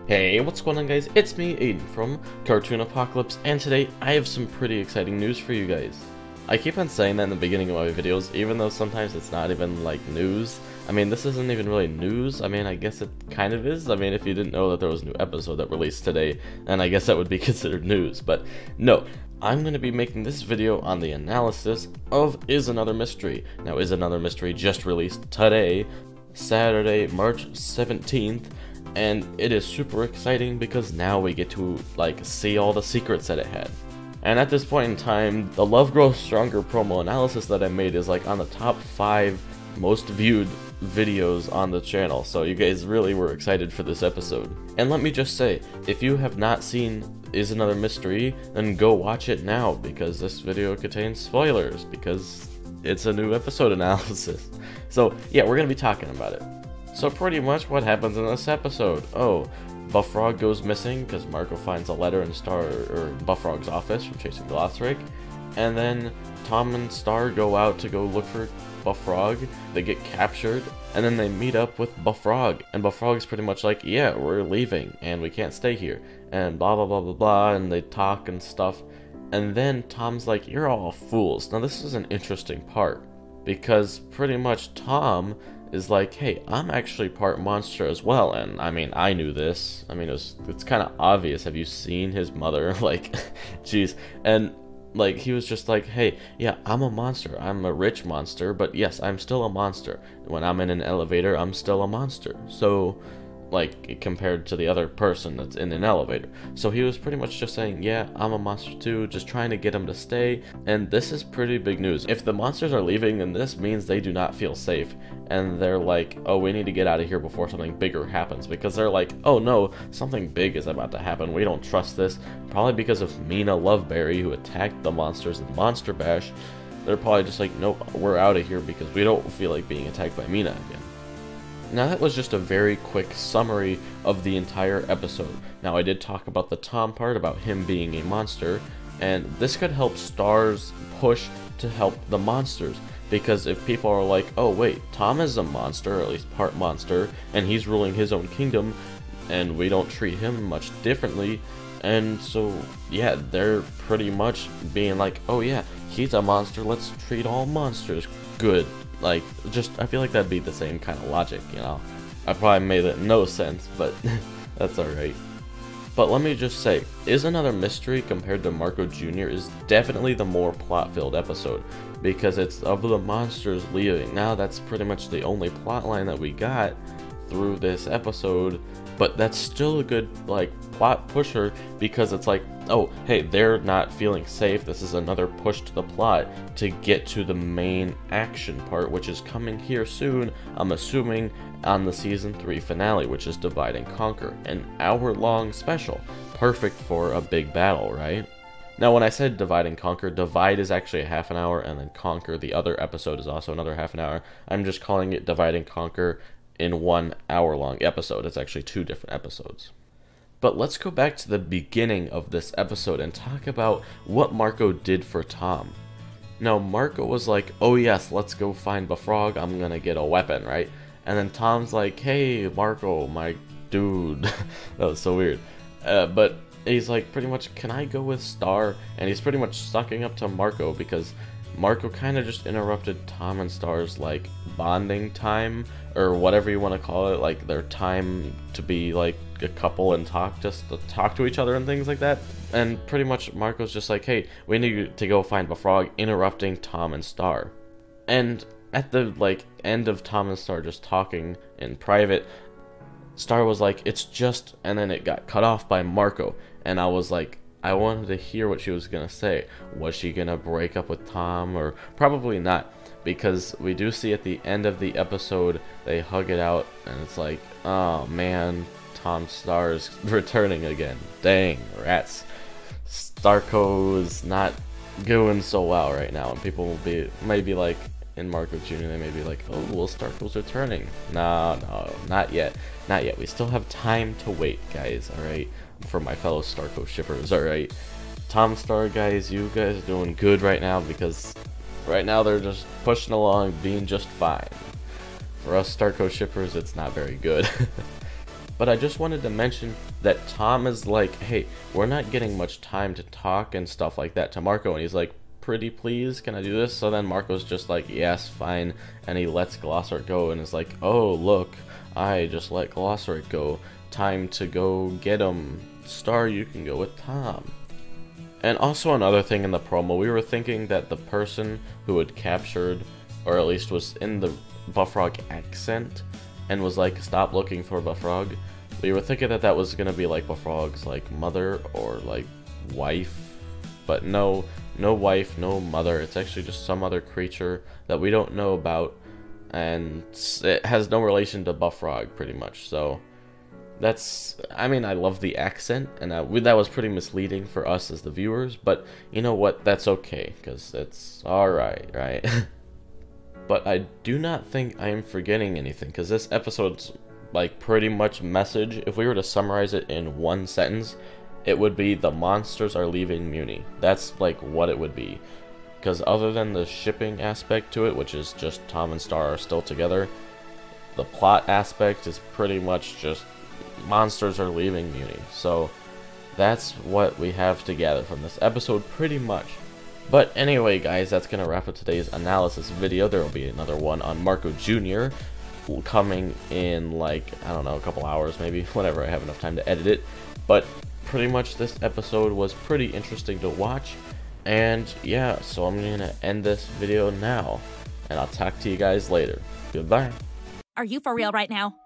Hey, what's going on guys? It's me, Aiden from Cartoon Apocalypse, and today I have some pretty exciting news for you guys. I keep on saying that in the beginning of my videos, even though sometimes it's not even like news. I mean, this isn't even really news. I mean, I guess it kind of is. I mean, if you didn't know that there was a new episode that released today, then I guess that would be considered news. But no, I'm going to be making this video on the analysis of Is Another Mystery. Now, Is Another Mystery just released today, Saturday, March 17th. And it is super exciting because now we get to like see all the secrets that it had. And at this point in time, the Love Grows Stronger promo analysis that I made is like on the top 5 most viewed videos on the channel. So you guys really were excited for this episode. And let me just say, if you have not seen Is Another Mystery, then go watch it now because this video contains spoilers because it's a new episode analysis. So yeah, we're going to be talking about it. So pretty much what happens in this episode. Oh, Buffrog goes missing because Marco finds a letter in Buffrog's office from chasing Glothric. And then Tom and Star go out to go look for Buffrog. They get captured and then they meet up with Buffrog. And Buffrog's pretty much like, yeah, we're leaving and we can't stay here. And blah blah blah blah blah, and they talk and stuff. And then Tom's like, you're all fools. Now this is an interesting part because pretty much Tom is like, hey, I'm actually part monster as well. And I mean, I knew this. I mean, it's kind of obvious. Have you seen his mother? Like, jeez. And like, he was just like, hey, yeah, I'm a monster. I'm a rich monster, but yes, I'm still a monster. When I'm in an elevator, I'm still a monster. So like, compared to the other person that's in an elevator. So he was pretty much just saying, yeah, I'm a monster too, just trying to get him to stay. And this is pretty big news. If the monsters are leaving, then this means they do not feel safe. And they're like, oh, we need to get out of here before something bigger happens. Because they're like, oh no, something big is about to happen. We don't trust this. Probably because of Mina Loveberry, who attacked the monsters in Monster Bash. They're probably just like, nope, we're out of here because we don't feel like being attacked by Mina again. Now that was just a very quick summary of the entire episode. Now I did talk about the Tom part, about him being a monster, and this could help Star's push to help the monsters. Because if people are like, oh wait, Tom is a monster, or at least part monster, and he's ruling his own kingdom, and we don't treat him much differently, and so yeah, they're pretty much being like, oh yeah, he's a monster, let's treat all monsters good. Like, just, I feel like that'd be the same kind of logic, you know? I probably made it no sense, but that's alright. But let me just say, Is Another Mystery compared to Marco Jr. is definitely the more plot-filled episode, because it's of the monsters leaving. Now that's pretty much the only plot line that we got through this episode, but that's still a good, like, plot pusher, because it's like, oh, hey, they're not feeling safe. This is another push to the plot to get to the main action part, which is coming here soon, I'm assuming, on the Season 3 finale, which is Divide and Conquer, an hour-long special. Perfect for a big battle, right? Now, when I said Divide and Conquer, Divide is actually a half an hour, and then Conquer, the other episode, is also another half an hour. I'm just calling it Divide and Conquer in 1 hour-long episode. It's actually 2 different episodes. But let's go back to the beginning of this episode and talk about what Marco did for Tom. Now, Marco was like, oh yes, let's go find Buffrog, I'm gonna get a weapon, right? And then Tom's like, hey, Marco, my dude. That was so weird. But he's like, pretty much, can I go with Star? And he's pretty much sucking up to Marco because Marco kind of just interrupted Tom and Star's, like, bonding time, or whatever you want to call it, like, their time to be, like, a couple and just to talk to each other and things like that. And pretty much Marco's just like, hey, we need to go find Buffrog, interrupting Tom and Star. And at the, like, end of Tom and Star just talking in private, Star was like, it's just, and then it got cut off by Marco, and I was like, I wanted to hear what she was gonna say. Was she gonna break up with Tom, or probably not, because we do see at the end of the episode they hug it out, and it's like, oh man, Tom Star's returning again. Dang, rats. Starco is not doing so well right now, and people will might be like, in Marco Jr., they may be like, oh, well, Starco's returning. No, not yet. Not yet. We still have time to wait, guys, alright? For my fellow Starco shippers, alright? Tom Star, guys, you guys are doing good right now, because right now they're just pushing along, being just fine. For us Starco shippers, it's not very good. But I just wanted to mention that Tom is like, hey, we're not getting much time to talk and stuff like that to Marco, and he's like, pretty please, can I do this? So then Marco's just like, yes, fine, and he lets Glossart go and is like, oh, look, I just let Glossart go. Time to go get him. Star, you can go with Tom. And also another thing in the promo, we were thinking that the person who had captured, or at least was in the Buffrog accent, and was like, stop looking for Buffrog, we were thinking that that was gonna be like Buffrog's like mother or like wife, but no wife, no mother. It's actually just some other creature that we don't know about, and it has no relation to Buffrog pretty much. So that's, I mean, I love the accent, and that was pretty misleading for us as the viewers, but you know what, that's okay, because it's alright, right? But I do not think I am forgetting anything, because this episode's like pretty much message, if we were to summarize it in one sentence, it would be the monsters are leaving Muni. That's like what it would be. Because other than the shipping aspect to it, which is just Tom and Star are still together, the plot aspect is pretty much just monsters are leaving Muni. So that's what we have to gather from this episode pretty much. But anyway guys, that's going to wrap up today's analysis video. There will be another one on Marco Jr. coming in like, I don't know, a couple hours maybe, whenever I have enough time to edit it. But pretty much this episode was pretty interesting to watch. And yeah, so I'm going to end this video now. And I'll talk to you guys later. Goodbye. Are you for real right now?